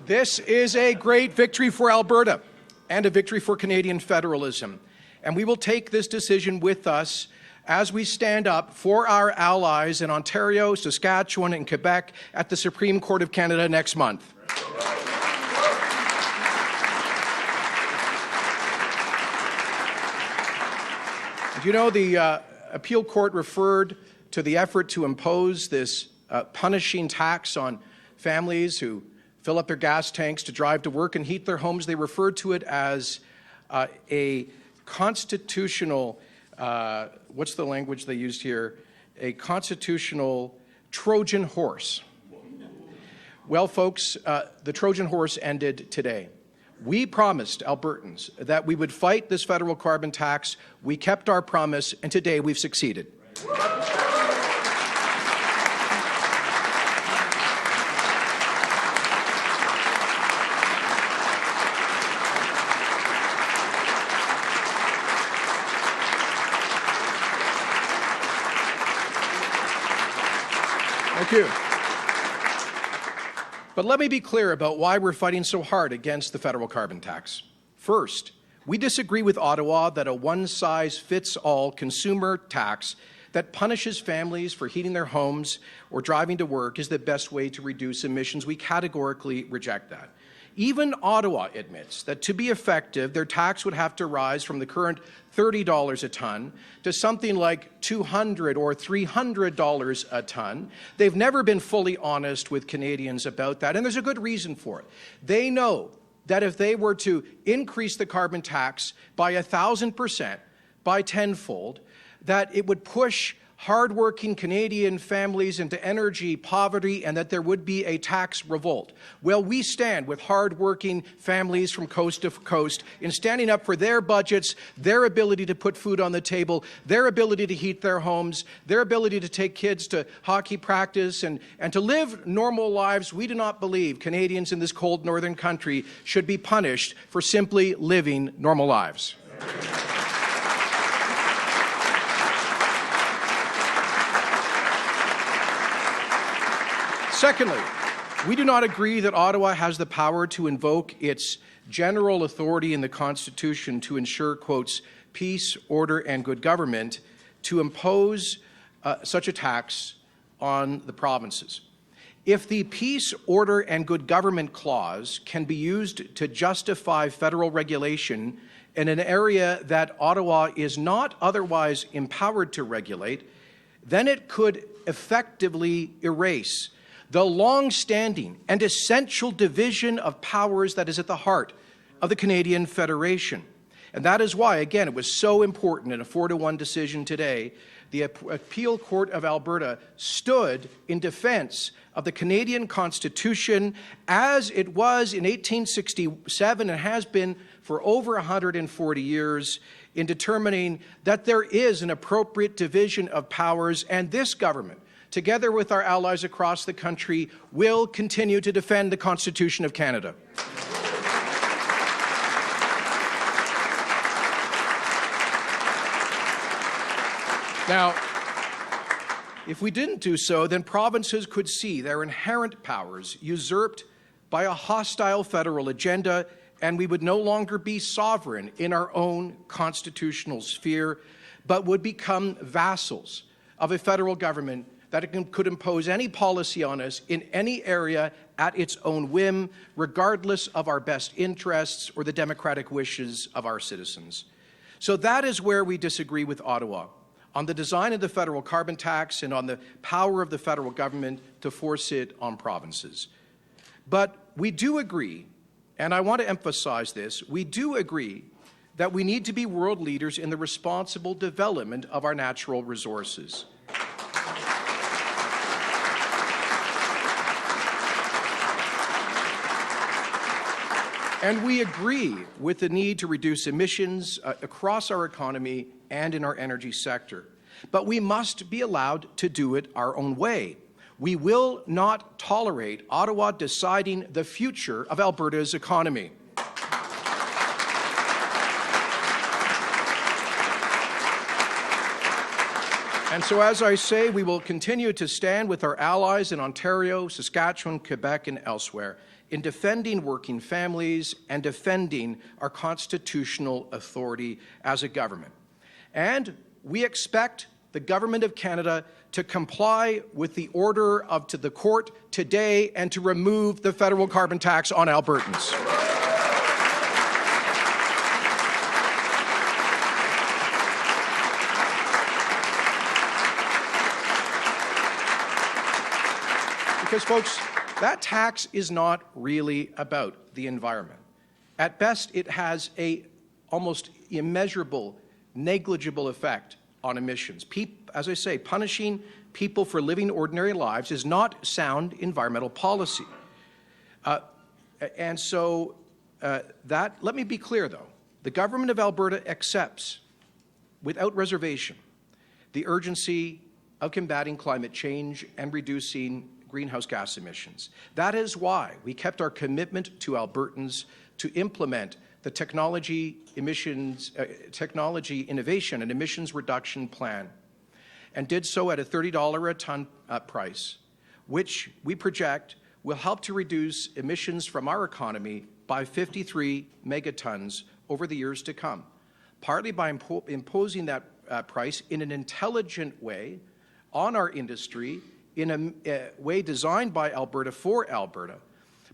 This is a great victory for Alberta and a victory for Canadian federalism. And we will take this decision with us as we stand up for our allies in Ontario, Saskatchewan, and Quebec at the Supreme Court of Canada next month. You know, the appeal court referred to the effort to impose this punishing tax on families who fill up their gas tanks to drive to work and heat their homes. They referred to it as a constitutional, what's the language they used here? A constitutional Trojan horse. Well, folks, the Trojan horse ended today. We promised Albertans that we would fight this federal carbon tax. We kept our promise, and today we've succeeded. Thank you. But let me be clear about why we're fighting so hard against the federal carbon tax. First, we disagree with Ottawa that a one-size-fits-all consumer tax that punishes families for heating their homes or driving to work is the best way to reduce emissions. We categorically reject that. Even Ottawa admits that to be effective, their tax would have to rise from the current $30 a ton to something like $200 or $300 a ton. They've never been fully honest with Canadians about that, and there's a good reason for it. They know that if they were to increase the carbon tax by 1,000%, by tenfold, that it would push hardworking Canadian families into energy poverty and that there would be a tax revolt. Well, we stand with hardworking families from coast to coast in standing up for their budgets, their ability to put food on the table, their ability to heat their homes, their ability to take kids to hockey practice and to live normal lives. We do not believe Canadians in this cold northern country should be punished for simply living normal lives. Secondly, we do not agree that Ottawa has the power to invoke its general authority in the Constitution to ensure, quotes, peace, order, and good government to impose such a tax on the provinces. If the peace, order, and good government clause can be used to justify federal regulation in an area that Ottawa is not otherwise empowered to regulate, then it could effectively erase the long-standing and essential division of powers that is at the heart of the Canadian Federation. And that is why, again, it was so important in a 4-1 decision today, the Appeal Court of Alberta stood in defense of the Canadian Constitution as it was in 1867 and has been for over 140 years in determining that there is an appropriate division of powers, and this government, together with our allies across the country, will continue to defend the Constitution of Canada. Now, if we didn't do so, then provinces could see their inherent powers usurped by a hostile federal agenda, and we would no longer be sovereign in our own constitutional sphere, but would become vassals of a federal government that it could impose any policy on us in any area at its own whim, regardless of our best interests or the democratic wishes of our citizens. So that is where we disagree with Ottawa, on the design of the federal carbon tax and on the power of the federal government to force it on provinces. But we do agree, and I want to emphasize this, we do agree that we need to be world leaders in the responsible development of our natural resources. And we agree with the need to reduce emissions across our economy and in our energy sector. But we must be allowed to do it our own way. We will not tolerate Ottawa deciding the future of Alberta's economy. And so, as I say, we will continue to stand with our allies in Ontario, Saskatchewan, Quebec, and elsewhere in defending working families and defending our constitutional authority as a government. And we expect the Government of Canada to comply with the order to the court today and to remove the federal carbon tax on Albertans. Because, folks, that tax is not really about the environment. At best, it has a almost immeasurable, negligible effect on emissions. As I say, punishing people for living ordinary lives is not sound environmental policy. Let me be clear, though. The Government of Alberta accepts, without reservation, the urgency of combating climate change and reducing greenhouse gas emissions. That is why we kept our commitment to Albertans to implement the technology innovation and emissions reduction plan, and did so at a $30 a ton price, which we project will help to reduce emissions from our economy by 53 megatons over the years to come, partly by imposing that price in an intelligent way on our industry, in a way designed by Alberta for Alberta,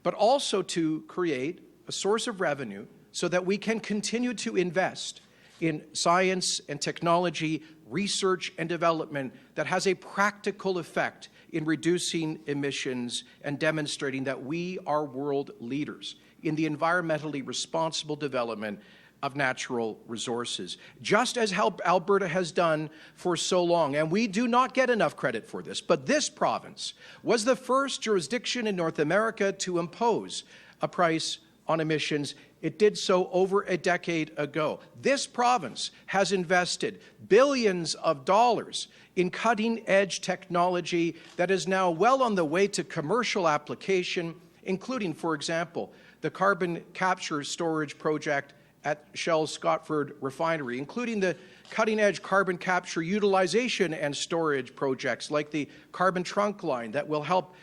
but also to create a source of revenue so that we can continue to invest in science and technology, research and development that has a practical effect in reducing emissions and demonstrating that we are world leaders in the environmentally responsible development of natural resources, just as Alberta has done for so long. And we do not get enough credit for this, but this province was the first jurisdiction in North America to impose a price on emissions. It did so over a decade ago. This province has invested billions of dollars in cutting-edge technology that is now well on the way to commercial application, including, for example, the carbon capture storage project at Shell's Scotford refinery, including the cutting-edge carbon capture utilization and storage projects like the carbon trunk line that will help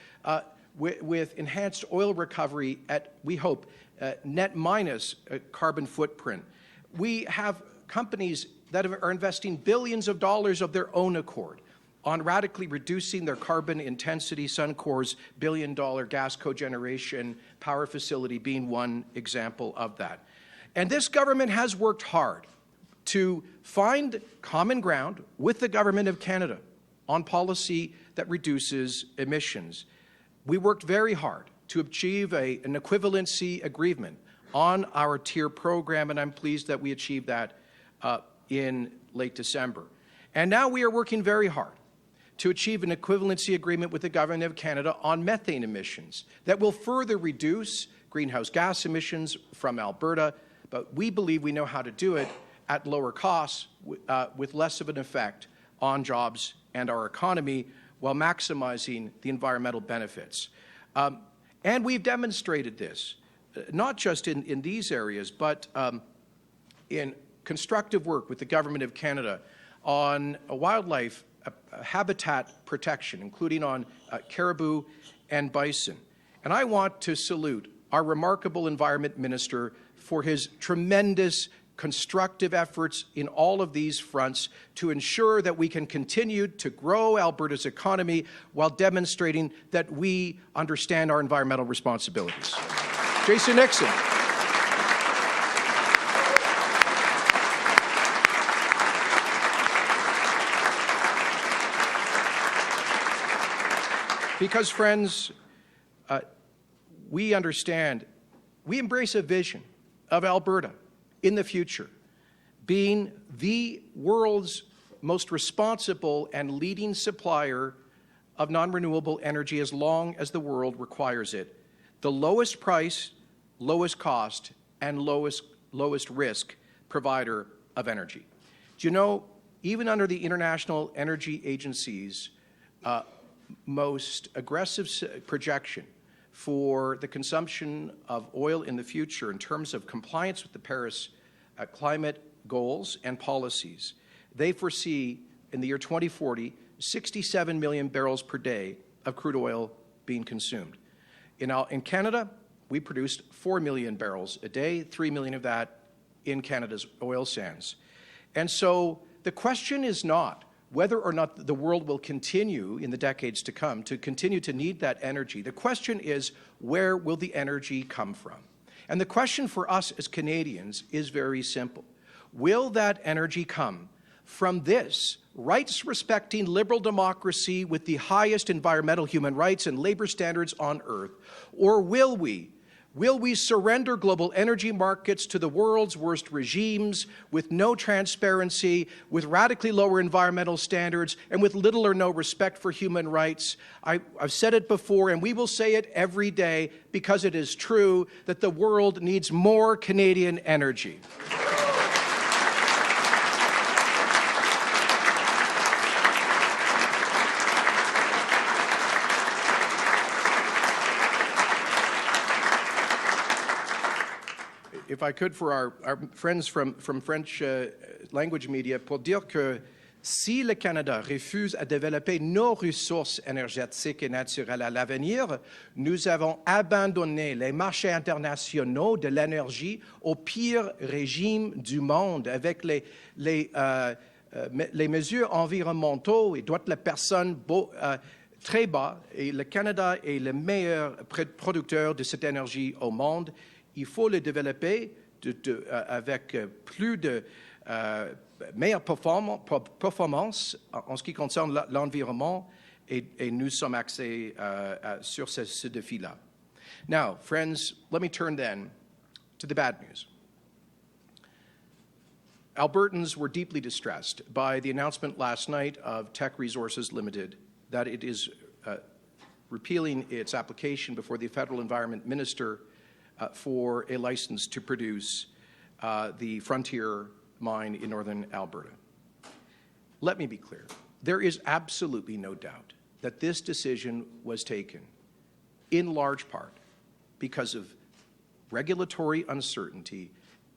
with enhanced oil recovery at, we hope, net minus carbon footprint. We have companies that are investing billions of dollars of their own accord on radically reducing their carbon intensity, Suncor's billion-dollar gas cogeneration power facility being one example of that. And this government has worked hard to find common ground with the Government of Canada on policy that reduces emissions. We worked very hard to achieve an equivalency agreement on our tier program, and I'm pleased that we achieved that in late December. And now we are working very hard to achieve an equivalency agreement with the Government of Canada on methane emissions that will further reduce greenhouse gas emissions from Alberta, but we believe we know how to do it at lower costs with less of an effect on jobs and our economy while maximizing the environmental benefits. And we've demonstrated this, not just in these areas, but in constructive work with the Government of Canada on wildlife habitat protection, including on caribou and bison. And I want to salute our remarkable Environment Minister for his tremendous constructive efforts in all of these fronts to ensure that we can continue to grow Alberta's economy while demonstrating that we understand our environmental responsibilities. Jason Nixon. Because, friends, we understand, we embrace a vision of Alberta in the future being the world's most responsible and leading supplier of non-renewable energy as long as the world requires it, the lowest price, lowest cost, and lowest risk provider of energy. Do you know, even under the International Energy Agency's most aggressive projection for the consumption of oil in the future in terms of compliance with the Paris climate goals and policies, they foresee in the year 2040, 67 million barrels per day of crude oil being consumed. In Canada, we produced 4 million barrels a day, 3 million of that in Canada's oil sands. And so the question is not whether or not the world will continue in the decades to come to continue to need that energy. The question is, where will the energy come from? And the question for us as Canadians is very simple. Will that energy come from this rights-respecting liberal democracy with the highest environmental human rights and labor standards on earth? Or will we surrender global energy markets to the world's worst regimes with no transparency, with radically lower environmental standards, and with little or no respect for human rights? I've said it before, and we will say it every day because it is true that the world needs more Canadian energy. If I could, for our friends from French language media, pour dire que si le Canada refuse à développer nos ressources énergétiques et naturelles à l'avenir, nous avons abandonné les marchés internationaux de l'énergie au pire régime du monde avec les mesures environnementales et droits de la personne très bas. Et le Canada est le meilleur producteur de cette énergie au monde. Il faut le développer avec plus de meilleure performance en ce qui concerne l'environnement, et nous sommes axés sur ce défi-là. Now, friends, let me turn then to the bad news. Albertans were deeply distressed by the announcement last night of Teck Resources Limited that it is repealing its application before the Federal Environment Minister for a license to produce the Frontier mine in northern Alberta. Let me be clear. There is absolutely no doubt that this decision was taken in large part because of regulatory uncertainty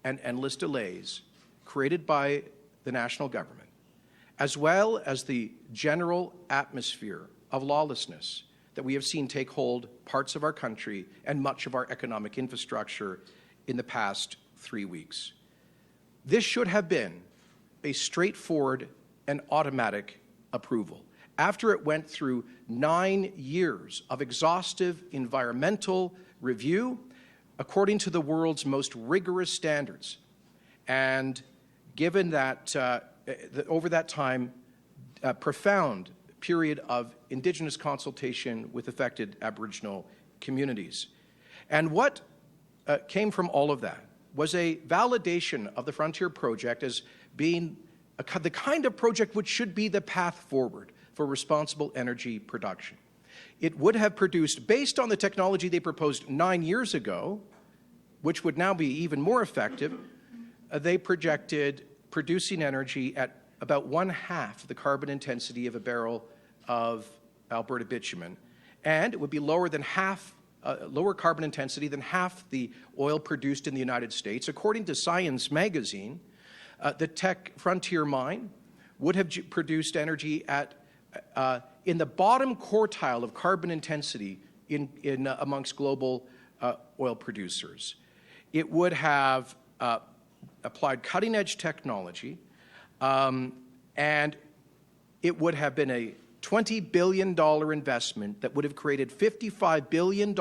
and endless delays created by the national government, as well as the general atmosphere of lawlessness that we have seen take hold parts of our country and much of our economic infrastructure in the past 3 weeks. This should have been a straightforward and automatic approval. After it went through 9 years of exhaustive environmental review, according to the world's most rigorous standards, and given that over that time, profound period of Indigenous consultation with affected Aboriginal communities. And what came from all of that was a validation of the Frontier project as being the kind of project which should be the path forward for responsible energy production. It would have produced, based on the technology they proposed 9 years ago, which would now be even more effective, they projected producing energy at about 1/2 the carbon intensity of a barrel of Alberta bitumen, and it would be lower carbon intensity than half the oil produced in the United States. According to Science magazine, the Teck Frontier mine would have produced energy at in the bottom quartile of carbon intensity amongst global oil producers. It would have applied cutting-edge technology, and it would have been a $20 billion investment that would have created $55 billion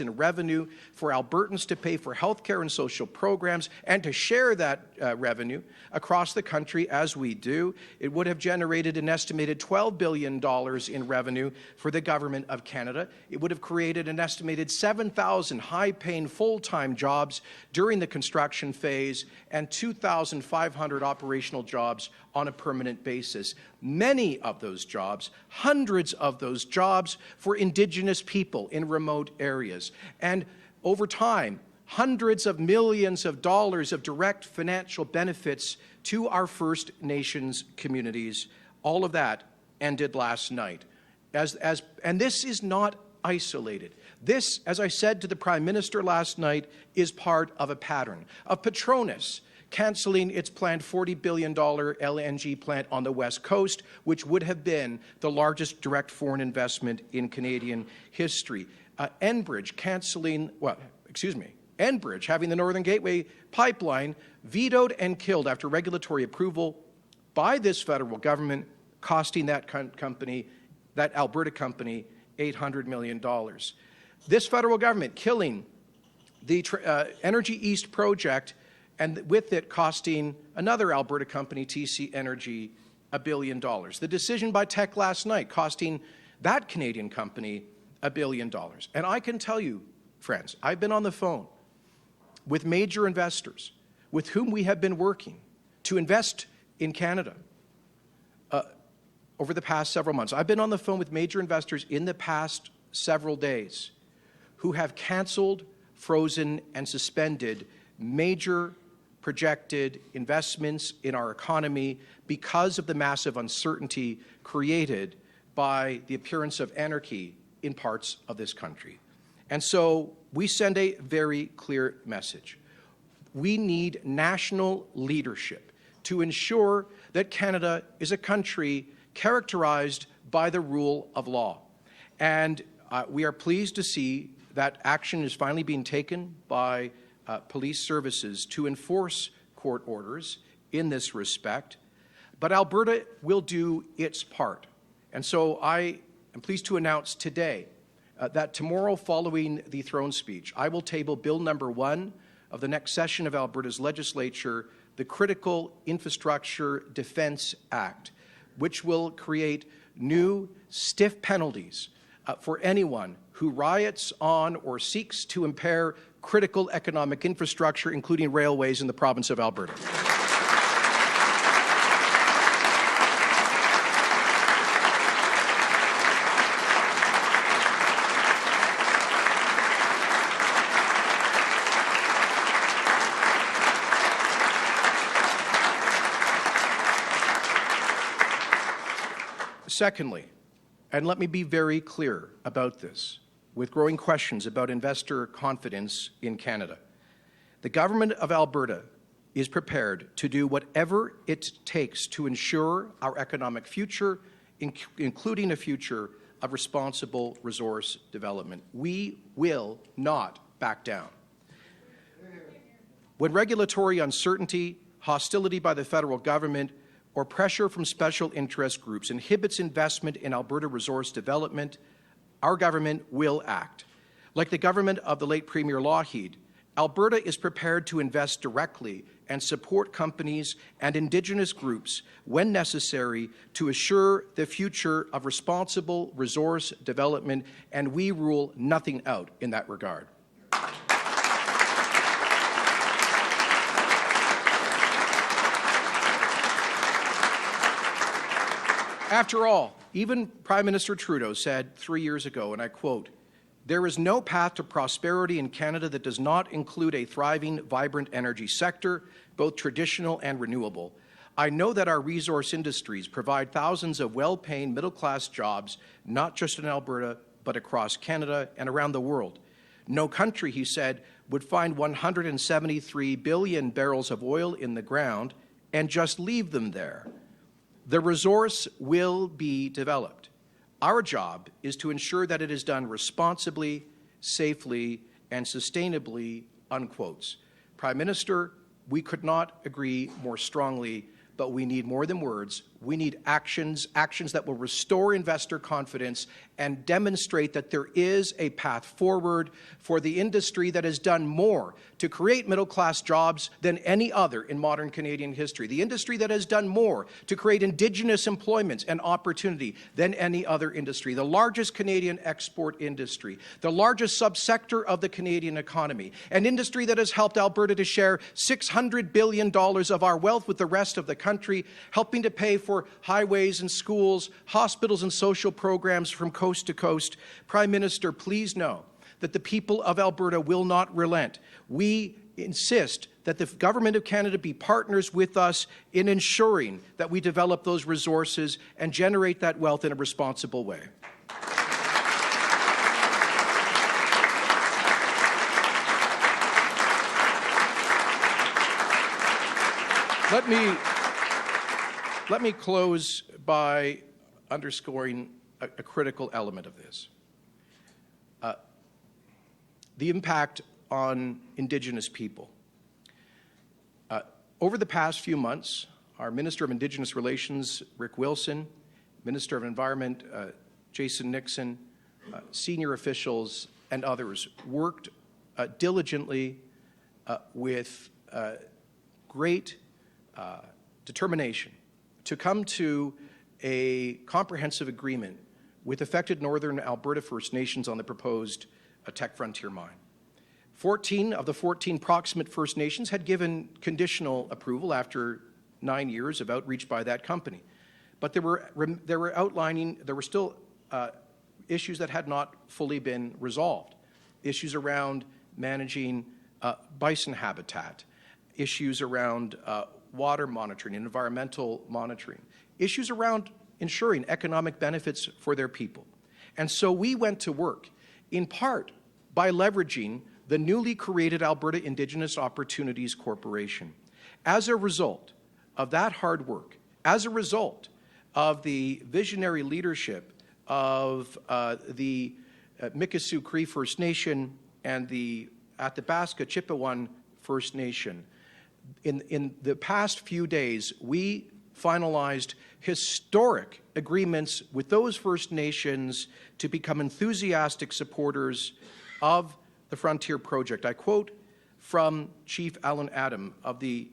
in revenue for Albertans to pay for healthcare and social programs and to share that revenue across the country as we do. It would have generated an estimated $12 billion in revenue for the Government of Canada. It would have created an estimated 7,000 high-paying full-time jobs during the construction phase and 2,500 operational jobs on a permanent basis. Many of those jobs, hundreds of those jobs for Indigenous people in remote areas. And over time, hundreds of millions of dollars of direct financial benefits to our First Nations communities. All of that ended last night. And this is not isolated. This, as I said to the Prime Minister last night, is part of a pattern of Petronas cancelling its planned $40 billion LNG plant on the West Coast, which would have been the largest direct foreign investment in Canadian history. Enbridge having the Northern Gateway pipeline vetoed and killed after regulatory approval by this federal government, costing that company, that Alberta company, $800 million. This federal government killing the Energy East project, and with it costing another Alberta company, TC Energy, $1 billion. The decision by Teck last night costing that Canadian company $1 billion. And I can tell you, friends, I've been on the phone with major investors with whom we have been working to invest in Canada over the past several months. I've been on the phone with major investors in the past several days who have cancelled, frozen, and suspended major projected investments in our economy because of the massive uncertainty created by the appearance of anarchy in parts of this country. And so we send a very clear message. We need national leadership to ensure that Canada is a country characterized by the rule of law. And we are pleased to see that action is finally being taken by police services to enforce court orders in this respect. But Alberta will do its part. And so I am pleased to announce today that tomorrow, following the throne speech, I will table Bill number 1 of the next session of Alberta's legislature, the Critical Infrastructure Defence Act, which will create new stiff penalties for anyone who riots on or seeks to impair critical economic infrastructure, including railways in the province of Alberta. Secondly, and let me be very clear about this, with growing questions about investor confidence in Canada, the government of Alberta is prepared to do whatever it takes to ensure our economic future, including a future of responsible resource development. We will not back down. When regulatory uncertainty, hostility by the federal government, or pressure from special interest groups inhibits investment in Alberta resource development, our government will act. Like the government of the late Premier Lougheed, Alberta is prepared to invest directly and support companies and Indigenous groups when necessary to assure the future of responsible resource development, and we rule nothing out in that regard. After all, even Prime Minister Trudeau said 3 years ago, and I quote, "There is no path to prosperity in Canada that does not include a thriving, vibrant energy sector, both traditional and renewable. I know that our resource industries provide thousands of well-paying middle-class jobs, not just in Alberta, but across Canada and around the world. No country," he said, "would find 173 billion barrels of oil in the ground and just leave them there. The resource will be developed. Our job is to ensure that it is done responsibly, safely, and sustainably," unquotes. Prime Minister, we could not agree more strongly, but we need more than words. We need actions that will restore investor confidence and demonstrate that there is a path forward for the industry that has done more to create middle-class jobs than any other in modern Canadian history. The industry that has done more to create Indigenous employment and opportunity than any other industry. The largest Canadian export industry. The largest subsector of the Canadian economy. An industry that has helped Alberta to share $600 billion of our wealth with the rest of the country, helping to pay for highways and schools, hospitals and social programs from coast to coast. Prime Minister, please know that the people of Alberta will not relent. We insist that the Government of Canada be partners with us in ensuring that we develop those resources and generate that wealth in a responsible way. Let me close by underscoring a critical element of this. The impact on Indigenous people. Over the past few months, our Minister of Indigenous Relations, Rick Wilson, Minister of Environment, Jason Nixon, senior officials, and others worked diligently with great determination to come to a comprehensive agreement with affected Northern Alberta First Nations on the proposed Teck Frontier Mine. 14 of the 14 proximate First Nations had given conditional approval after 9 years of outreach by that company. But there were still issues that had not fully been resolved. Issues around managing bison habitat, issues around water monitoring and environmental monitoring, issues around ensuring economic benefits for their people. And so we went to work, in part by leveraging the newly created Alberta Indigenous Opportunities Corporation. As a result of that hard work, as a result of the visionary leadership of the Mikisew Cree First Nation and the Athabasca Chipewyan First Nation, in the past few days, we finalized historic agreements with those First Nations to become enthusiastic supporters of the Frontier Project. I quote from Chief Alan Adam of the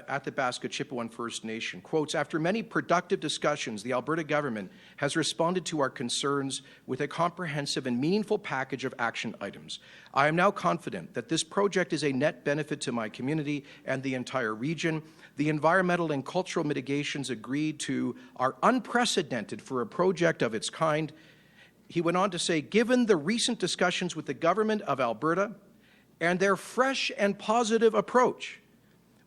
Athabasca Chipewyan First Nation, quotes, "After many productive discussions, the Alberta government has responded to our concerns with a comprehensive and meaningful package of action items. I am now confident that this project is a net benefit to my community and the entire region. The environmental and cultural mitigations agreed to are unprecedented for a project of its kind." He went on to say, "Given the recent discussions with the Government of Alberta and their fresh and positive approach,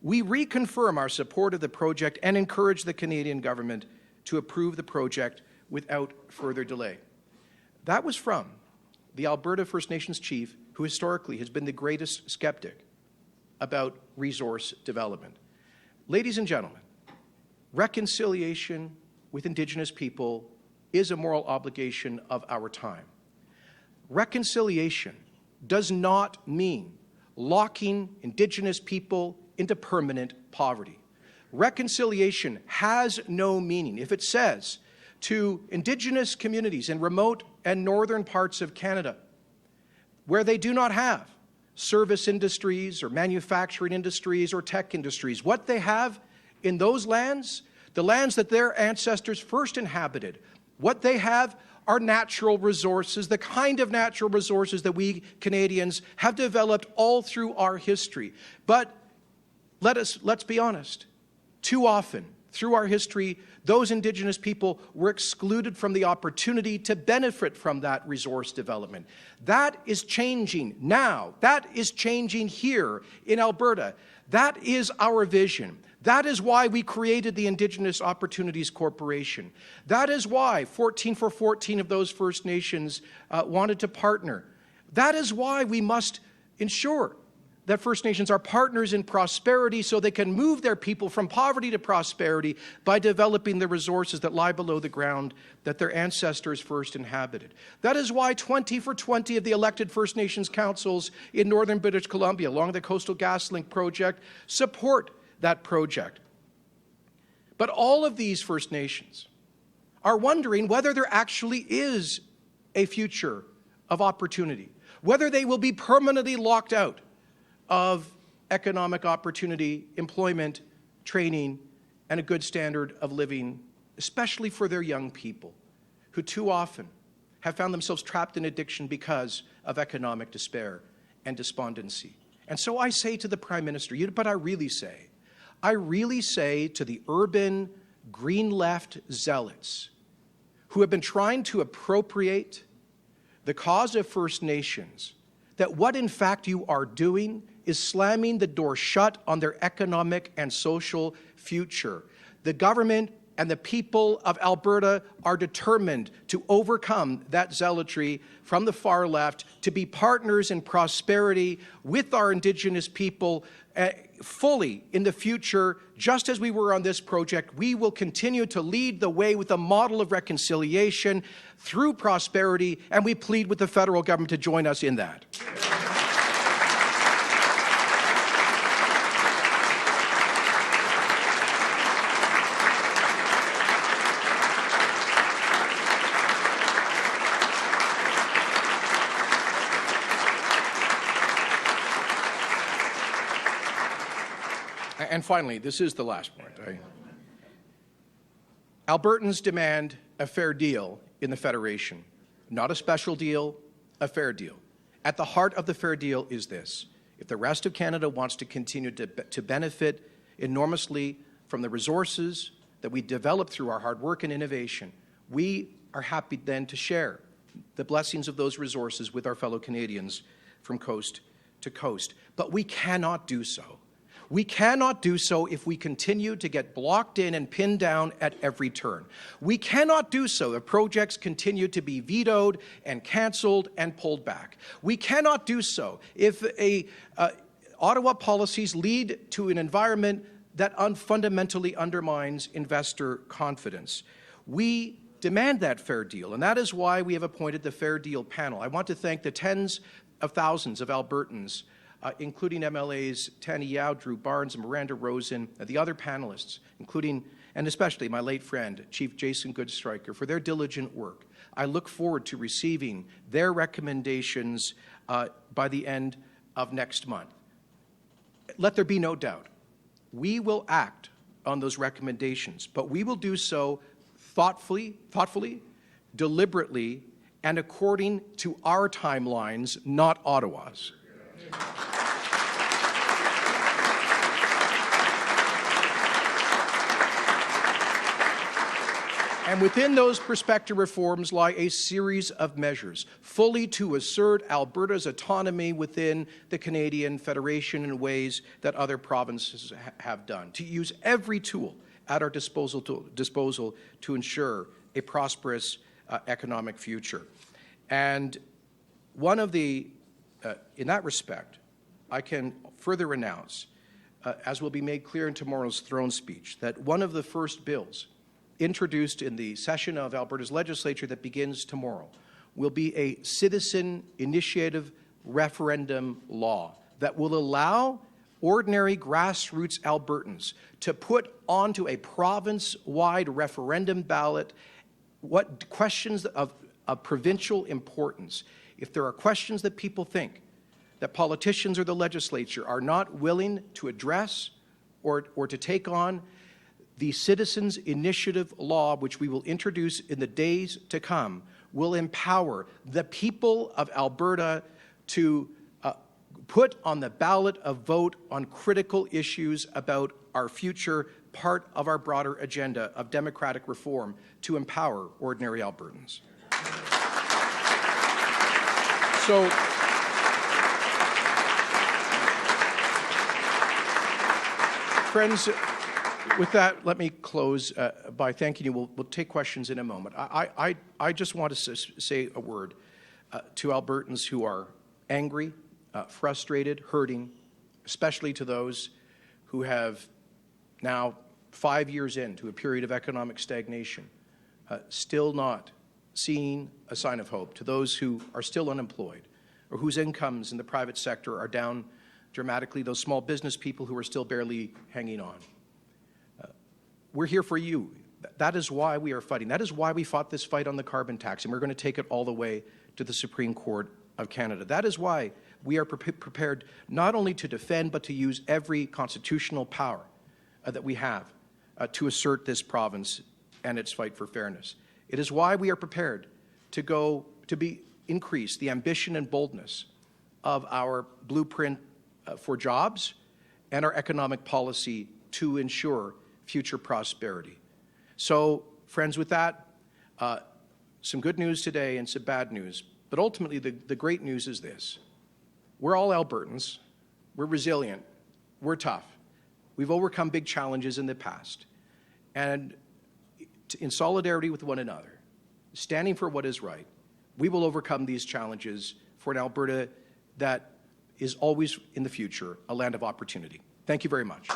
we reconfirm our support of the project and encourage the Canadian government to approve the project without further delay." That was from the Alberta First Nations chief, who historically has been the greatest skeptic about resource development. Ladies and gentlemen, reconciliation with Indigenous people is a moral obligation of our time. Reconciliation does not mean locking Indigenous people into permanent poverty. Reconciliation has no meaning if it says to Indigenous communities in remote and northern parts of Canada, where they do not have service industries or manufacturing industries or tech industries, what they have in those lands, the lands that their ancestors first inhabited, what they have are natural resources, the kind of natural resources that we Canadians have developed all through our history. But let's be honest, too often through our history, those Indigenous people were excluded from the opportunity to benefit from that resource development. That is changing now. That is changing here in Alberta. That is our vision. That is why we created the Indigenous Opportunities Corporation. That is why 14 for 14 of those First Nations wanted to partner. That is why we must ensure that First Nations are partners in prosperity so they can move their people from poverty to prosperity by developing the resources that lie below the ground that their ancestors first inhabited. That is why 20 for 20 of the elected First Nations councils in northern British Columbia along the Coastal GasLink project support that project. But all of these First Nations are wondering whether there actually is a future of opportunity, whether they will be permanently locked out of economic opportunity, employment, training, and a good standard of living, especially for their young people, who too often have found themselves trapped in addiction because of economic despair and despondency. And so I say to the Prime Minister, but I really say to the urban green left zealots who have been trying to appropriate the cause of First Nations, that what in fact you are doing is slamming the door shut on their economic and social future. The government and the people of Alberta are determined to overcome that zealotry from the far left, to be partners in prosperity with our Indigenous people fully in the future. Just as we were on this project, we will continue to lead the way with a model of reconciliation through prosperity, and we plead with the federal government to join us in that. And finally, this is the last point. Albertans demand a fair deal in the Federation. Not a special deal, a fair deal. At the heart of the fair deal is this: if the rest of Canada wants to continue to benefit enormously from the resources that we develop through our hard work and innovation, we are happy then to share the blessings of those resources with our fellow Canadians from coast to coast. But we cannot do so. We cannot do so if we continue to get blocked in and pinned down at every turn. We cannot do so if projects continue to be vetoed and cancelled and pulled back. We cannot do so if Ottawa policies lead to an environment that fundamentally undermines investor confidence. We demand that fair deal, and that is why we have appointed the Fair Deal panel. I want to thank the tens of thousands of Albertans, including MLAs Tanya Yao, Drew Barnes, and Miranda Rosen, and the other panelists, including and especially my late friend, Chief Jason Goodstriker, for their diligent work. I look forward to receiving their recommendations by the end of next month. Let there be no doubt, we will act on those recommendations, but we will do so thoughtfully, deliberately, and according to our timelines, not Ottawa's. And within those prospective reforms lie a series of measures, fully to assert Alberta's autonomy within the Canadian Federation in ways that other provinces have done, to use every tool at our disposal to ensure a prosperous economic future. And one of the, in that respect, I can further announce, as will be made clear in tomorrow's throne speech, that one of the first bills introduced in the session of Alberta's legislature that begins tomorrow will be a citizen initiative referendum law that will allow ordinary grassroots Albertans to put onto a province-wide referendum ballot what questions of provincial importance. If there are questions that people think that politicians or the legislature are not willing to address or to take on, the Citizens Initiative Law, which we will introduce in the days to come, will empower the people of Alberta to put on the ballot a vote on critical issues about our future, part of our broader agenda of democratic reform to empower ordinary Albertans. So, friends, with that, let me close by thanking you. We'll take questions in a moment. I just want to say a word to Albertans who are angry, frustrated, hurting, especially to those who have now 5 years into a period of economic stagnation, still not seeing a sign of hope, to those who are still unemployed or whose incomes in the private sector are down dramatically, those small business people who are still barely hanging on. We're here for you. That is why we are fighting. That is why we fought this fight on the carbon tax, and we're going to take it all the way to the Supreme Court of Canada. That is why we are prepared not only to defend, but to use every constitutional power that we have to assert this province and its fight for fairness. It is why we are prepared to increase the ambition and boldness of our blueprint for jobs and our economic policy to ensure future prosperity. So, friends, with that, some good news today and some bad news. But ultimately, the great news is this. We're all Albertans. We're resilient. We're tough. We've overcome big challenges in the past. And in solidarity with one another, standing for what is right, we will overcome these challenges for an Alberta that is always in the future a land of opportunity. Thank you very much.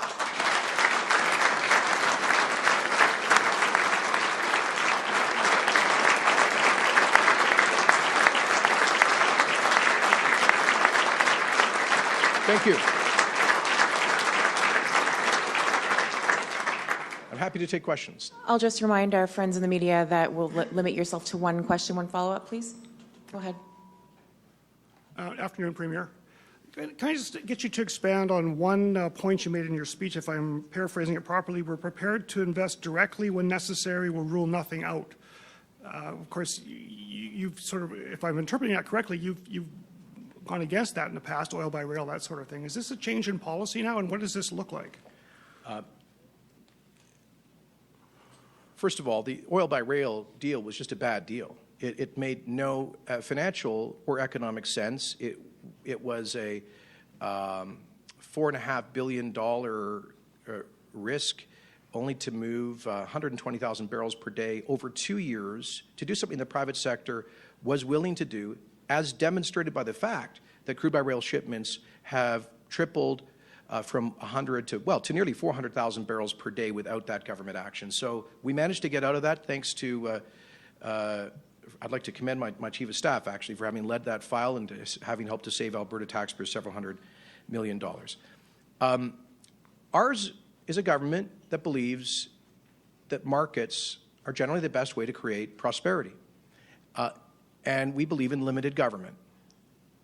Thank you. I'm happy to take questions. I'll just remind our friends in the media that we'll limit yourself to one question, one follow-up, please. Go ahead. Afternoon, Premier. Can I just get you to expand on one point you made in your speech, if I'm paraphrasing it properly? We're prepared to invest directly when necessary. We'll rule nothing out. Of course, you've sort of, if I'm interpreting that correctly, you've gone against that in the past, oil by rail, that sort of thing. Is this a change in policy now, and what does this look like? First of all, the oil by rail deal was just a bad deal. It made no financial or economic sense. It was a $4.5 billion risk, only to move 120,000 barrels per day over 2 years to do something the private sector was willing to do, as demonstrated by the fact that crude by rail shipments have tripled from 100 to nearly 400,000 barrels per day without that government action. So we managed to get out of that thanks to, I'd like to commend my chief of staff, actually, for having led that file and having helped to save Alberta taxpayers several $100 million. Ours is a government that believes that markets are generally the best way to create prosperity. And we believe in limited government.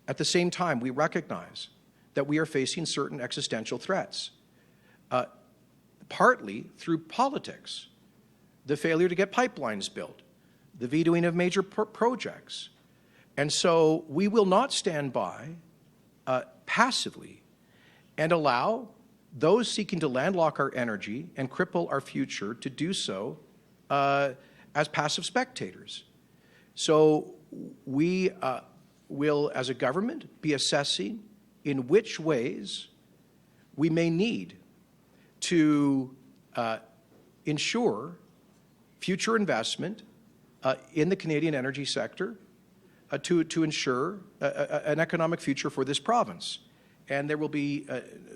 At the same time, we recognize that we are facing certain existential threats, partly through politics, the failure to get pipelines built, the vetoing of major projects. And so we will not stand by passively and allow those seeking to landlock our energy and cripple our future to do so as passive spectators. So we will, as a government, be assessing in which ways we may need to ensure future investment in the Canadian energy sector to ensure an economic future for this province. And there will be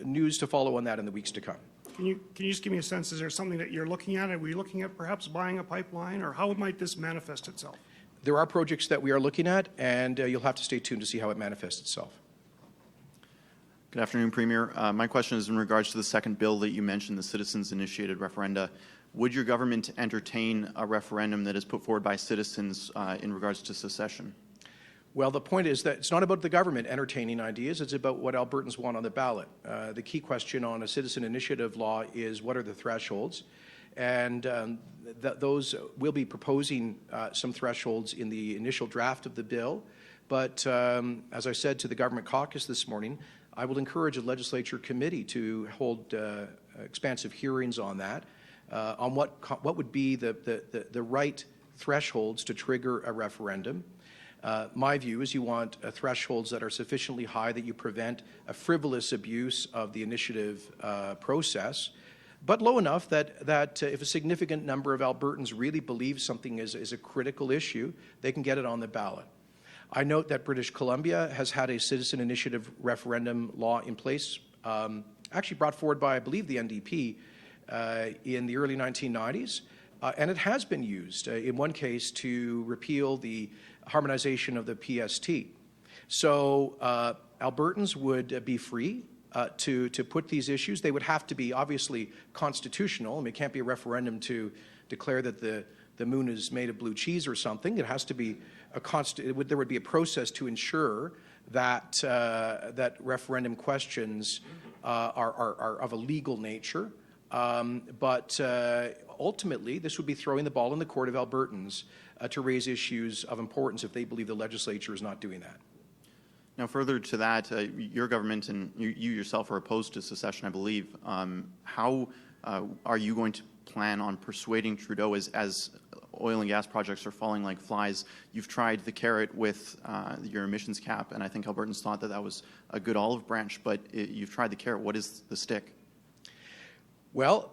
news to follow on that in the weeks to come. Can you just give me a sense, is there something that you're looking at? Are we looking at perhaps buying a pipeline, or how might this manifest itself? There are projects that we are looking at, and you'll have to stay tuned to see how it manifests itself. Good afternoon, Premier. My question is in regards to the second bill that you mentioned, the citizens-initiated referenda. Would your government entertain a referendum that is put forward by citizens in regards to secession? Well, the point is that it's not about the government entertaining ideas, it's about what Albertans want on the ballot. The key question on a citizen initiative law is what are the thresholds? And those will be proposing some thresholds in the initial draft of the bill. But as I said to the government caucus this morning, I will encourage a legislature committee to hold expansive hearings on that, on what would be the right thresholds to trigger a referendum. My view is you want thresholds that are sufficiently high that you prevent a frivolous abuse of the initiative process, but low enough that if a significant number of Albertans really believe something is a critical issue, they can get it on the ballot. I note that British Columbia has had a citizen initiative referendum law in place, actually brought forward by, I believe, the NDP in the early 1990s, and it has been used in one case to repeal the harmonization of the PST. So Albertans would be free to put these issues. They would have to be obviously constitutional. I mean, it can't be a referendum to declare that the moon is made of blue cheese or something. It has to be there would be a process to ensure that that referendum questions are of a legal nature. But ultimately, this would be throwing the ball in the court of Albertans to raise issues of importance if they believe the legislature is not doing that. Now, further to that, your government and you yourself are opposed to secession, I believe. How are you going to plan on persuading Trudeau as oil and gas projects are falling like flies? You've tried the carrot with your emissions cap, and I think Albertans thought that was a good olive branch, but you've tried the carrot. What is the stick? Well,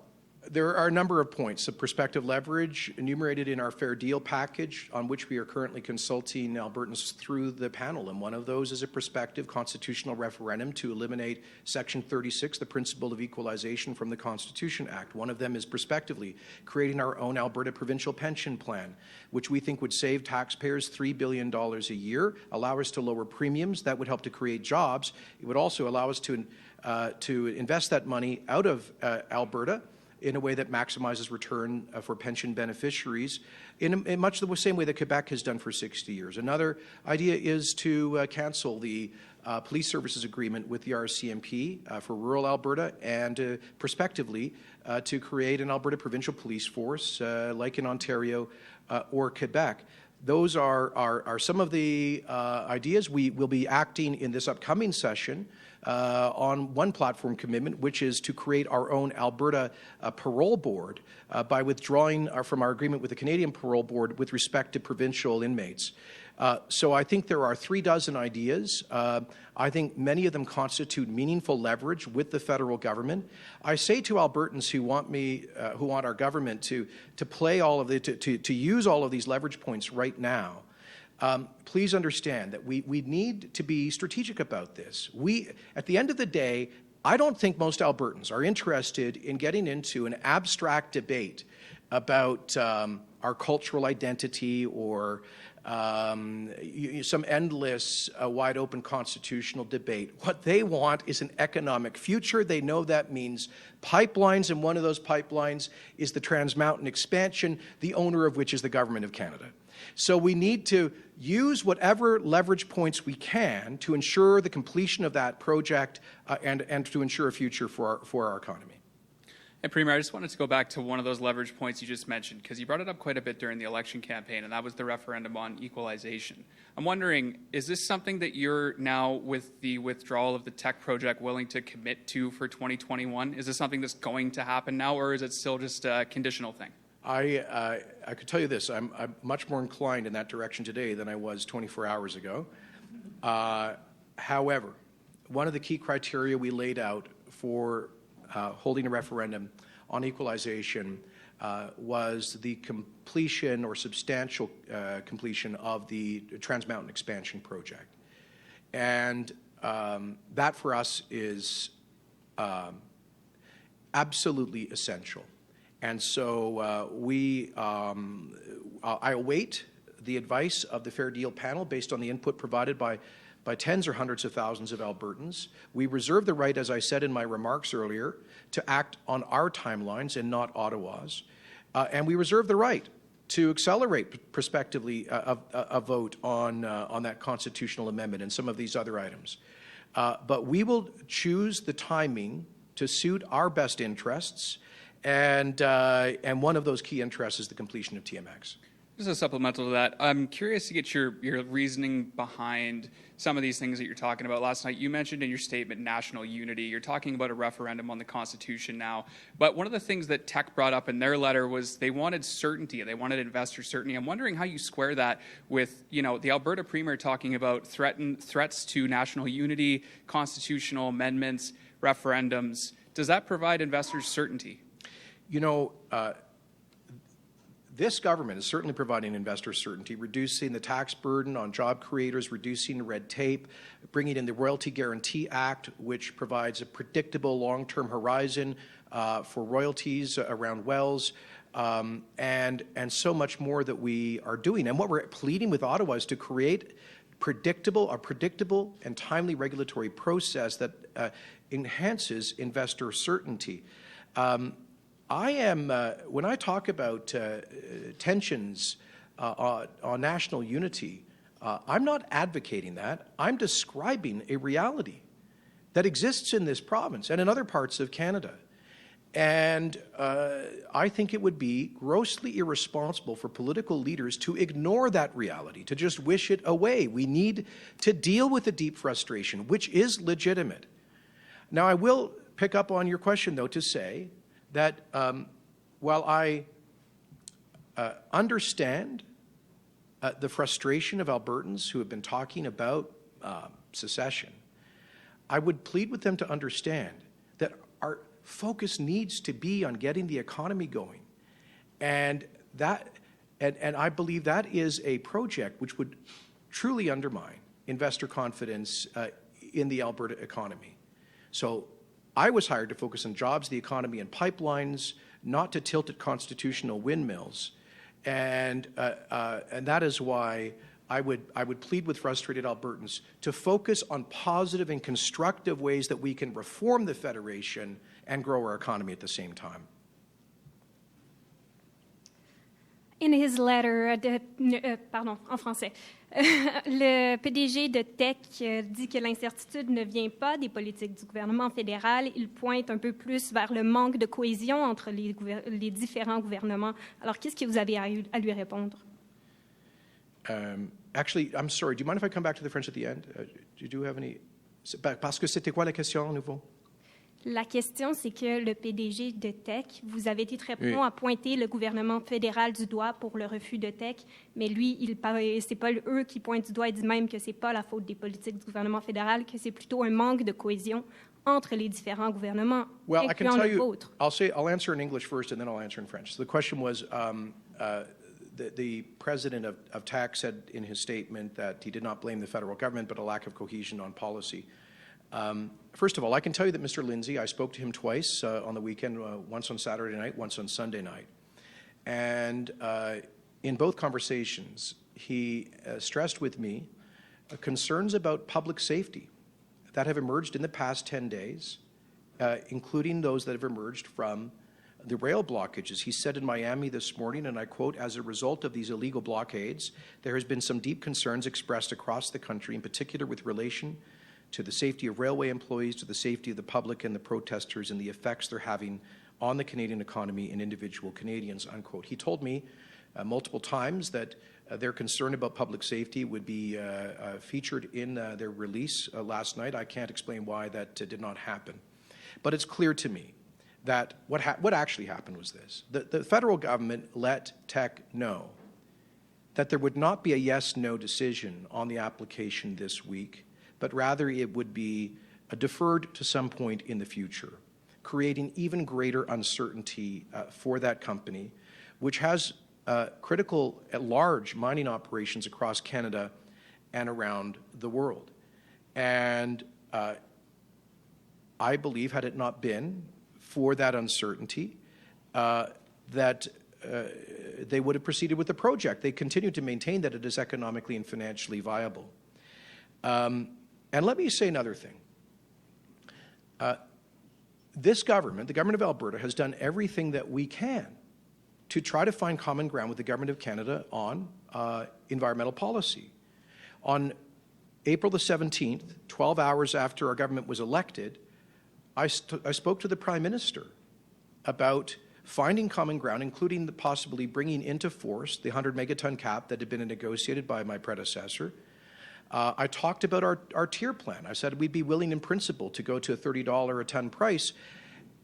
There are a number of points of prospective leverage enumerated in our fair deal package on which we are currently consulting Albertans through the panel. And one of those is a prospective constitutional referendum to eliminate Section 36, the principle of equalization, from the Constitution Act. One of them is prospectively creating our own Alberta provincial pension plan, which we think would save taxpayers $3 billion a year, allow us to lower premiums. That would help to create jobs. It would also allow us to invest that money out of Alberta in a way that maximizes return for pension beneficiaries in much the same way that Quebec has done for 60 years. Another idea is to cancel the police services agreement with the RCMP for rural Alberta and prospectively to create an Alberta provincial police force like in Ontario or Quebec. Those are some of the ideas. We will be acting in this upcoming session on one platform commitment, which is to create our own Alberta parole board by withdrawing from our agreement with the Canadian Parole Board with respect to provincial inmates. So I think there are 36 ideas. I think many of them constitute meaningful leverage with the federal government. I say to Albertans who want our government to play all of to use all of these leverage points right now, please understand that we need to be strategic about this. At the end of the day, I don't think most Albertans are interested in getting into an abstract debate about our cultural identity or some endless, wide-open constitutional debate. What they want is an economic future. They know that means pipelines, and one of those pipelines is the Trans Mountain expansion, the owner of which is the Government of Canada. So we need to use whatever leverage points we can to ensure the completion of that project and to ensure a future for our economy. And Premier, I just wanted to go back to one of those leverage points you just mentioned, because you brought it up quite a bit during the election campaign, and that was the referendum on equalization. I'm wondering, is this something that you're now, with the withdrawal of the Teck project, willing to commit to for 2021? Is this something that's going to happen now, or is it still just a conditional thing? I could tell you this, I'm much more inclined in that direction today than I was 24 hours ago. However, one of the key criteria we laid out for holding a referendum on equalization was the completion or substantial completion of the Trans Mountain expansion project. And that for us is absolutely essential. And so I await the advice of the Fair Deal panel based on the input provided by tens or hundreds of thousands of Albertans. We reserve the right, as I said in my remarks earlier, to act on our timelines and not Ottawa's. And we reserve the right to accelerate prospectively a vote on that constitutional amendment and some of these other items. But we will choose the timing to suit our best interests, and one of those key interests is the completion of TMX. Just a supplemental to that, I'm curious to get your reasoning behind some of these things that you're talking about. Last night, you mentioned in your statement national unity. You're talking about a referendum on the Constitution now. But one of the things that Teck brought up in their letter was they wanted certainty. They wanted investor certainty. I'm wondering how you square that with, the Alberta Premier talking about threats to national unity, constitutional amendments, referendums. Does that provide investors certainty? This government is certainly providing investor certainty, reducing the tax burden on job creators, reducing red tape, bringing in the Royalty Guarantee Act, which provides a predictable long-term horizon for royalties around wells, and so much more that we are doing. And what we're pleading with Ottawa is to create a predictable and timely regulatory process that enhances investor certainty. When I talk about tensions on national unity, I'm not advocating that. I'm describing a reality that exists in this province and in other parts of Canada. And I think it would be grossly irresponsible for political leaders to ignore that reality, to just wish it away. We need to deal with the deep frustration, which is legitimate. Now, I will pick up on your question, though, to say that while I understand the frustration of Albertans who have been talking about secession, I would plead with them to understand that focus needs to be on getting the economy going. And I believe that is a project which would truly undermine investor confidence in the Alberta economy. So I was hired to focus on jobs, the economy, and pipelines, not to tilt at constitutional windmills. And that is why I would plead with frustrated Albertans to focus on positive and constructive ways that we can reform the Federation and grow our economy at the same time. In his letter, en français, le PDG de Teck dit que l'incertitude ne vient pas des politiques du gouvernement fédéral. Il pointe un peu plus vers le manque de cohésion entre les différents gouvernements. Alors, qu'est-ce que vous avez à lui répondre? Actually, I'm sorry. Do you mind if I come back to the French at the end? Do you have any? Parce que c'était quoi la question à nouveau? La question, c'est que le PDG de Teck, vous avez été très prompt à pointer le gouvernement fédéral du doigt pour le refus de Teck, mais lui, c'est pas eux qui pointent du doigt, il dit même que c'est pas la faute des politiques du gouvernement fédéral, que c'est plutôt un manque de cohésion entre les différents gouvernements, well, incluant le vôtre. I'll answer in English first, and then I'll answer in French. So the question was, the president of Teck said in his statement that he did not blame the federal government, but a lack of cohesion on policy. First of all, I can tell you that Mr. Lindsay, I spoke to him twice on the weekend, once on Saturday night, once on Sunday night. And in both conversations, he stressed with me concerns about public safety that have emerged in the past 10 days, including those that have emerged from the rail blockages. He said in Miami this morning, and I quote, "As a result of these illegal blockades, there has been some deep concerns expressed across the country, in particular with relation to the safety of railway employees, to the safety of the public and the protesters, and the effects they're having on the Canadian economy and individual Canadians," unquote. He told me multiple times that their concern about public safety would be featured in their release last night. I can't explain why that did not happen. But it's clear to me that what actually happened was this. The federal government let Teck know that there would not be a yes-no decision on the application this week, but rather it would be deferred to some point in the future, creating even greater uncertainty for that company, which has critical, large mining operations across Canada and around the world. And I believe, had it not been for that uncertainty, that they would have proceeded with the project. They continue to maintain that it is economically and financially viable. And let me say another thing. This government, the government of Alberta, has done everything that we can to try to find common ground with the government of Canada on environmental policy. On April the 17th, 12 hours after our government was elected, I spoke to the Prime Minister about finding common ground, including possibly bringing into force the 100 megaton cap that had been negotiated by my predecessor. I talked about our tier plan. I said we'd be willing in principle to go to a $30 a ton price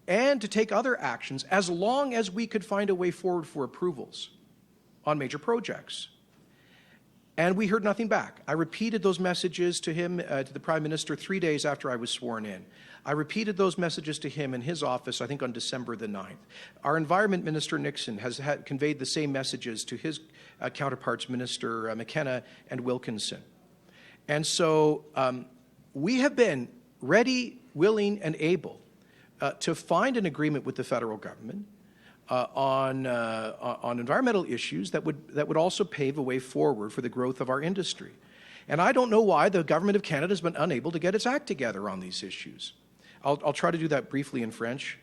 and to take other actions as long as we could find a way forward for approvals on major projects. And we heard nothing back. I repeated those messages to him, to the Prime Minister, 3 days after I was sworn in. I repeated those messages to him in his office, I think on December the 9th. Our Environment Minister, Nixon, has conveyed the same messages to his counterparts, Minister McKenna and Wilkinson. And so we have been ready, willing, and able to find an agreement with the federal government on environmental issues that would also pave a way forward for the growth of our industry. And I don't know why the government of Canada has been unable to get its act together on these issues. I'll try to do that briefly in French.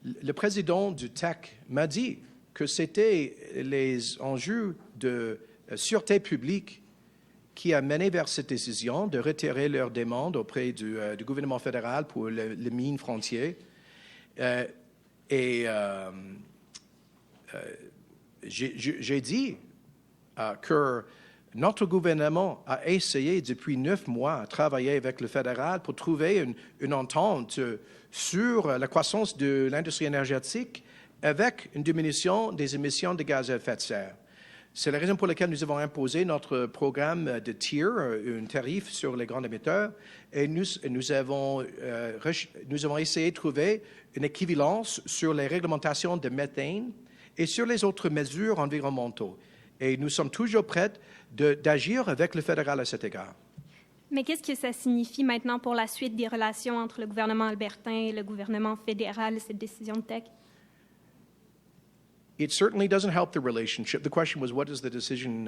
Le président du Teck m'a dit que c'était les enjeux de sûreté publique qui a mené vers cette décision de retirer leur demande auprès du gouvernement fédéral pour les mines frontières. J'ai dit que notre gouvernement a essayé depuis 9 mois de travailler avec le fédéral pour trouver une entente sur la croissance de l'industrie énergétique avec une diminution des émissions de gaz à effet de serre. C'est la raison pour laquelle nous avons imposé notre programme de tier, un tarif sur les grands émetteurs, et nous avons essayé de trouver une équivalence sur les réglementations de méthane et sur les autres mesures environnementales. Et nous sommes toujours prêts d'agir avec le fédéral à cet égard. Mais qu'est-ce que ça signifie maintenant pour la suite des relations entre le gouvernement albertain et le gouvernement fédéral, cette décision de Teck? It certainly doesn't help the relationship. The question was, what does the decision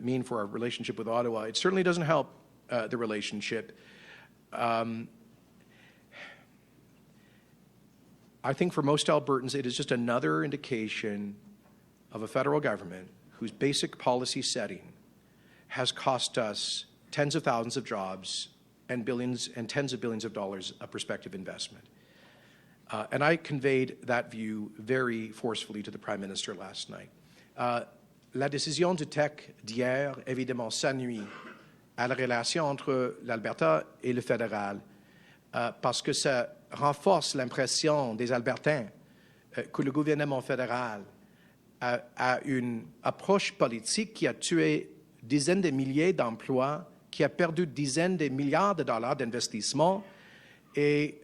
mean for our relationship with Ottawa? It certainly doesn't help the relationship. I think for most Albertans, it is just another indication of a federal government whose basic policy setting has cost us tens of thousands of jobs and billions and tens of billions of dollars of prospective investment. And I conveyed that view very forcefully to the Prime Minister last night. La décision du Teck d'hier, évidemment, s'ennuie à la relation entre l'Alberta et le fédéral parce que ça renforce l'impression des Albertains que le gouvernement fédéral a une approche politique qui a tué dizaines de milliers d'emplois, qui a perdu dizaines de milliards de dollars d'investissement. Et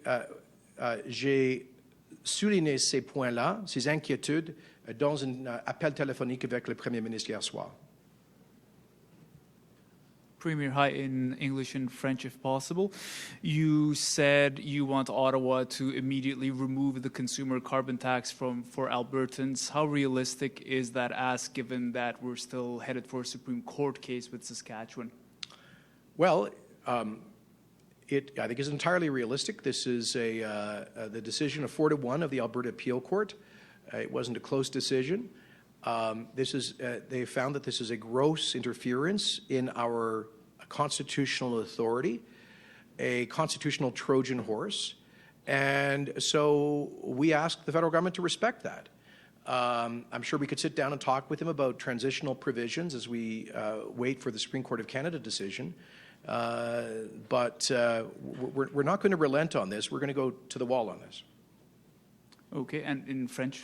j'ai souligné ces points-là, ces inquiétudes, dans un appel téléphonique avec le Premier ministre hier soir. Premier, hi, in English and French if possible. You said you want Ottawa to immediately remove the consumer carbon tax for Albertans. How realistic is that ask, given that we're still headed for a Supreme Court case with Saskatchewan? Well, I think is entirely realistic. This is the decision of 4-1 of the Alberta Appeal Court. It wasn't a close decision. They found that this is a gross interference in our constitutional authority, a constitutional Trojan horse, and so we asked the federal government to respect that. I'm sure we could sit down and talk with them about transitional provisions as we wait for the Supreme Court of Canada decision, but we're not going to relent on this. We're going to go to the wall on this. Okay, and in French?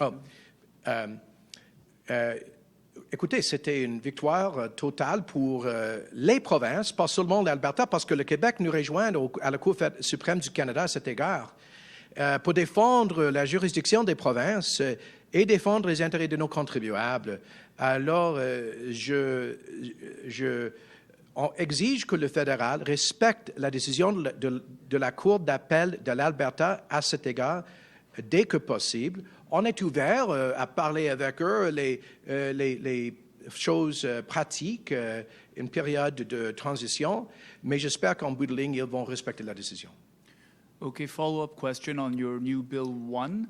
Écoutez, c'était une victoire totale pour les provinces, pas seulement l'Alberta, parce que le Québec nous rejoint à la Cour suprême du Canada à cet égard, pour défendre la juridiction des provinces et défendre les intérêts de nos contribuables. Alors, on exige que le fédéral respecte la décision de la Cour d'appel de l'Alberta à cet égard dès que possible. On est ouvert à parler avec eux les choses pratiques, une période de transition, mais j'espère qu'en bout de ligne, ils vont respecter la décision. Okay, follow-up question on your new Bill 1.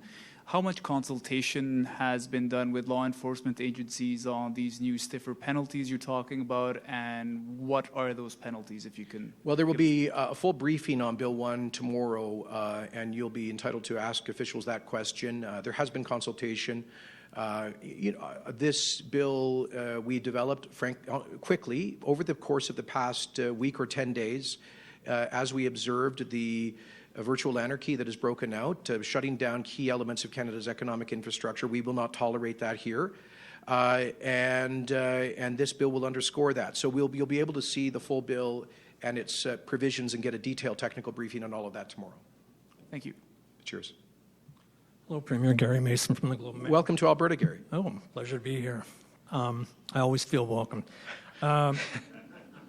How much consultation has been done with law enforcement agencies on these new stiffer penalties you're talking about, and what are those penalties, if you can? Well, there will be a full briefing on Bill 1 tomorrow, and you'll be entitled to ask officials that question. There has been consultation. This bill we developed quickly over the course of the past week or 10 days as we observed the virtual anarchy that has broken out, shutting down key elements of Canada's economic infrastructure. We will not tolerate that here. And this bill will underscore that. So you'll be able to see the full bill and its provisions and get a detailed technical briefing on all of that tomorrow. Thank you. Cheers. Hello, Premier Gary Mason from the Globe and Mail. Welcome to Alberta, Gary. Oh, pleasure to be here. I always feel welcome.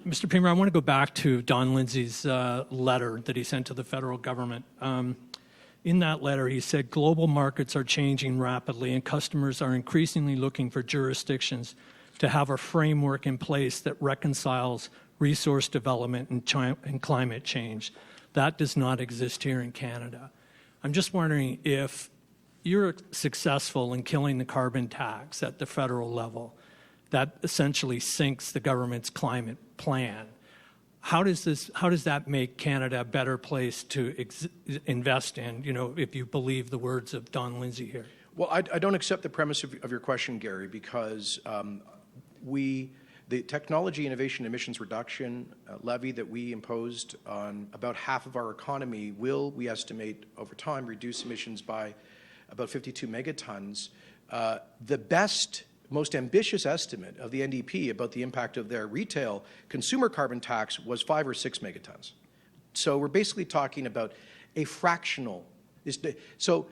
Mr. Premier, I want to go back to Don Lindsay's letter that he sent to the federal government. In that letter, he said, global markets are changing rapidly and customers are increasingly looking for jurisdictions to have a framework in place that reconciles resource development and climate change. That does not exist here in Canada. I'm just wondering if you're successful in killing the carbon tax at the federal level, that essentially sinks the government's climate plan. How does that make Canada a better place to invest in, if you believe the words of Don Lindsay here? Well, I don't accept the premise of your question, Gary, because the technology innovation emissions reduction levy that we imposed on about half of our economy will, we estimate, over time reduce emissions by about 52 megatons. The best most ambitious estimate of the NDP about the impact of their retail consumer carbon tax was 5 or 6 megatons. So we're basically talking about a fractional. So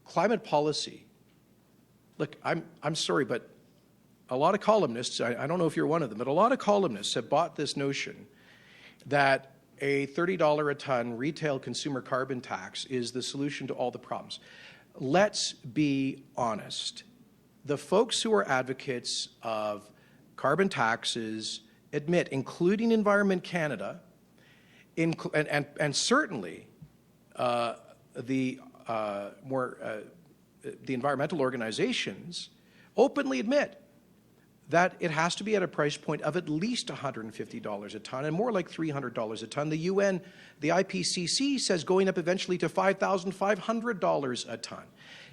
climate policy, look, I'm sorry, but a lot of columnists, I don't know if you're one of them, but a lot of columnists have bought this notion that a $30 a ton retail consumer carbon tax is the solution to all the problems. Let's be honest. The folks who are advocates of carbon taxes admit, including Environment Canada, and certainly the environmental organizations, openly admit that it has to be at a price point of at least $150 a ton and more like $300 a ton. The UN, the IPCC says going up eventually to $5,500 a ton.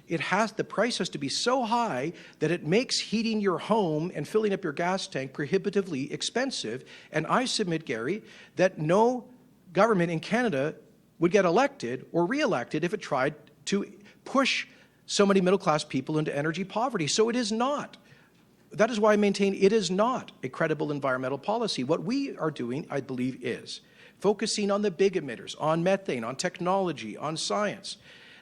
The price has to be so high that it makes heating your home and filling up your gas tank prohibitively expensive. And I submit, Gary, that no government in Canada would get elected or re-elected if it tried to push so many middle-class people into energy poverty. So it is not. That is why I maintain it is not a credible environmental policy. What we are doing, I believe, is focusing on the big emitters, on methane, on technology, on science,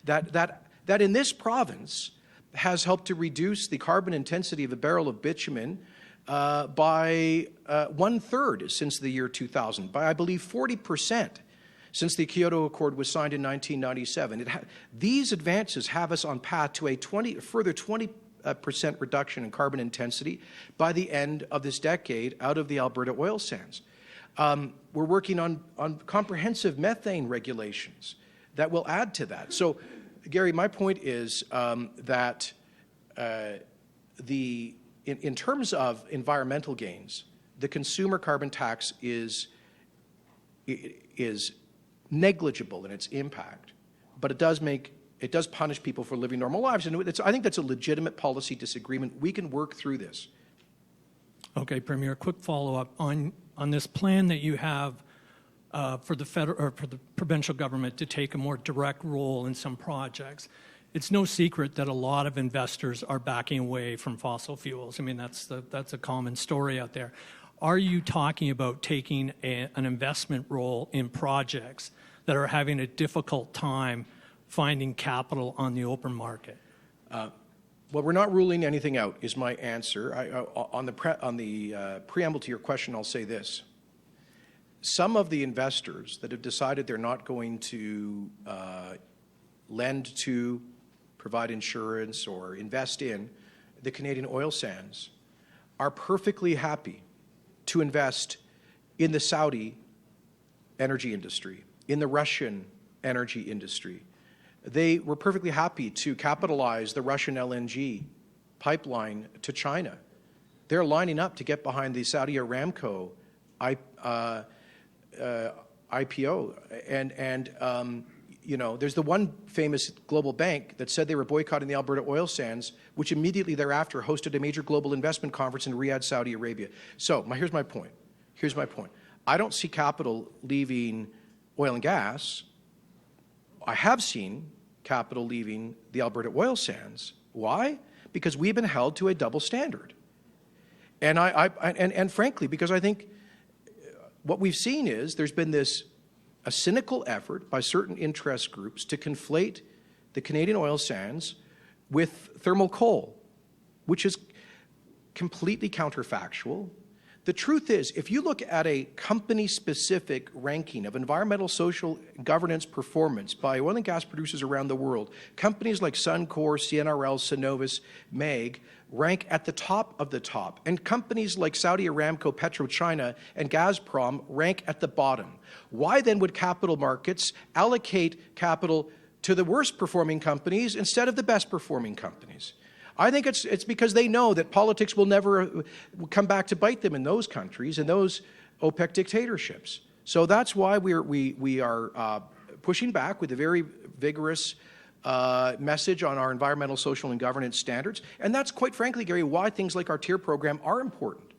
that in this province has helped to reduce the carbon intensity of a barrel of bitumen by 1/3 since the year 2000, by, I believe, 40% since the Kyoto Accord was signed in 1997. These advances have us on path to a further 20% reduction in carbon intensity by the end of this decade out of the Alberta oil sands. We're working on comprehensive methane regulations that will add to that. So, Gary, my point is that in terms of environmental gains, the consumer carbon tax is negligible in its impact, but it does punish people for living normal lives. And I think that's a legitimate policy disagreement. We can work through this. Okay, Premier, quick follow-up on this plan that you have for the federal or for the provincial government to take a more direct role in some projects. It's no secret that a lot of investors are backing away from fossil fuels. I mean, that's a common story out there. Are you talking about taking an investment role in projects that are having a difficult time finding capital on the open market? Well, we're not ruling anything out, is my answer. On the preamble to your question, I'll say this. Some of the investors that have decided they're not going to lend to, provide insurance, or invest in the Canadian oil sands are perfectly happy to invest in the Saudi energy industry, in the Russian energy industry. They were perfectly happy to capitalize the Russian LNG pipeline to China. They're lining up to get behind the Saudi Aramco IPO. And there's the one famous global bank that said they were boycotting the Alberta oil sands, which immediately thereafter hosted a major global investment conference in Riyadh, Saudi Arabia. So here's my point. I don't see capital leaving oil and gas. I have seen capital leaving the Alberta oil sands. Why? Because we've been held to a double standard. And frankly, because I think what we've seen is there's been a cynical effort by certain interest groups to conflate the Canadian oil sands with thermal coal, which is completely counterfactual. The truth is, if you look at a company-specific ranking of environmental, social, governance performance by oil and gas producers around the world, companies like Suncor, CNRL, Cenovus, MEG rank at the top of the top, and companies like Saudi Aramco, PetroChina, and Gazprom rank at the bottom. Why then would capital markets allocate capital to the worst-performing companies instead of the best-performing companies? I think it's because they know that politics will never come back to bite them in those countries and those OPEC dictatorships. So that's why we are pushing back with a very vigorous message on our environmental, social, and governance standards. And that's, quite frankly, Gary, why things like our TIER program are important.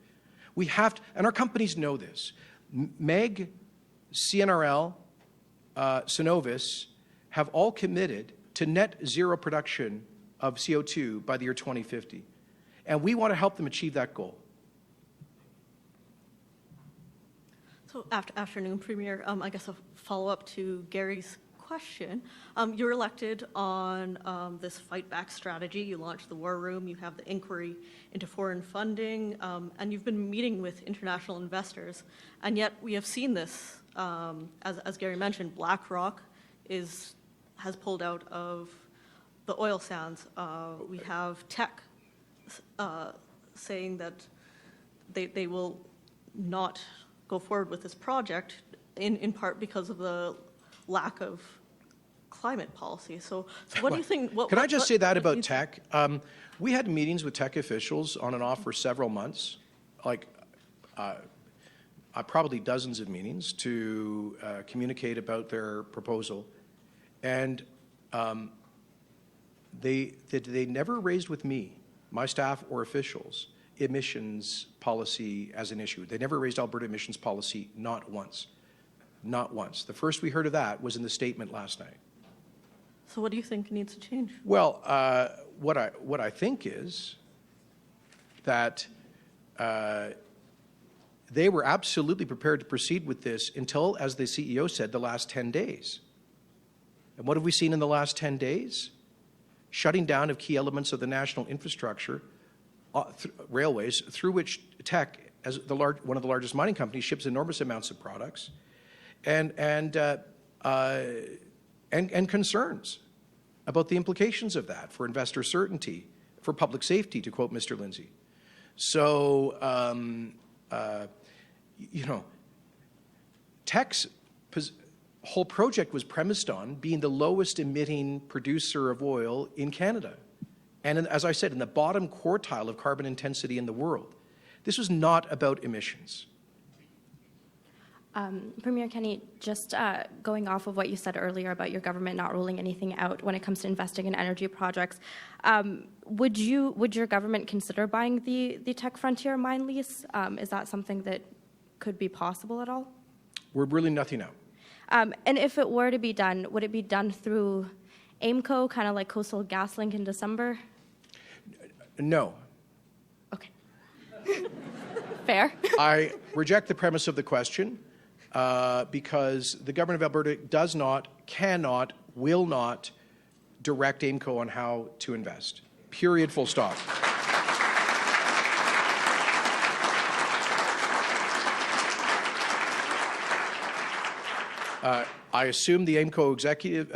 We have to, and our companies know this. MEG, CNRL, Cenovus have all committed to net zero production of CO2 by the year 2050. and we want to help them achieve that goal. So afternoon, Premier. I guess a follow-up to Gary's question. You were elected on this fight back strategy. You launched the War Room. You have the inquiry into foreign funding, and you've been meeting with international investors. And yet we have seen this, as Gary mentioned, BlackRock has pulled out of the oil sands. We have Teck saying that they will not go forward with this project in part because of the lack of climate policy. So what do you think? Can I just say that about Teck? We had meetings with Teck officials on and off for several months, like probably dozens of meetings to communicate about their proposal. And they never raised with me, my staff or officials, emissions policy as an issue. They never raised Alberta emissions policy, not once. Not once. The first we heard of that was in the statement last night. So what do you think needs to change? Well, what I think is that they were absolutely prepared to proceed with this until, as the CEO said, the last 10 days. And what have we seen in the last 10 days? Shutting down of key elements of the national infrastructure, railways, through which Teck, as one of the largest mining companies, ships enormous amounts of products, and concerns about the implications of that for investor certainty, for public safety, to quote Mr. Lindsay. So, Teck's whole project was premised on being the lowest emitting producer of oil in Canada. And as I said, in the bottom quartile of carbon intensity in the world. This was not about emissions. Premier Kenney, just going off of what you said earlier about your government not ruling anything out when it comes to investing in energy projects, would your government consider buying the Teck Frontier mine lease? Is that something that could be possible at all? We're ruling nothing out. And if it were to be done, would it be done through AIMCO, kind of like Coastal GasLink in December? No. Okay. Fair. I reject the premise of the question because the government of Alberta does not, cannot, will not direct AIMCO on how to invest. Period, full stop. I assume the AIMCO executive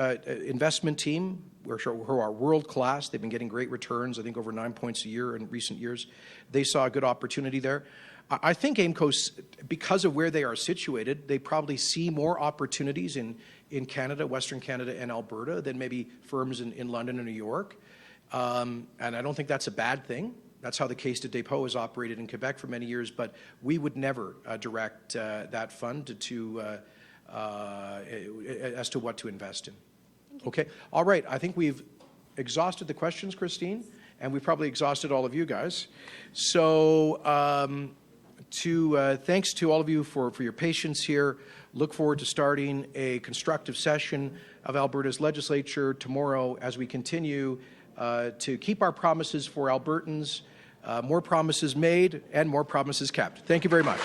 investment team, who are world-class, they've been getting great returns, I think over 9 points a year in recent years. They saw a good opportunity there. I think AIMCO, because of where they are situated, they probably see more opportunities in Canada, Western Canada and Alberta than maybe firms in London and New York. And I don't think that's a bad thing. That's how the Caisse de dépôt has operated in Quebec for many years, but we would never direct that fund as to what to invest in. Okay. All right. I think we've exhausted the questions, Christine, and we've probably exhausted all of you guys. So thanks to all of you for your patience here. Look forward to starting a constructive session of Alberta's legislature tomorrow as we continue to keep our promises for Albertans, more promises made and more promises kept. Thank you very much.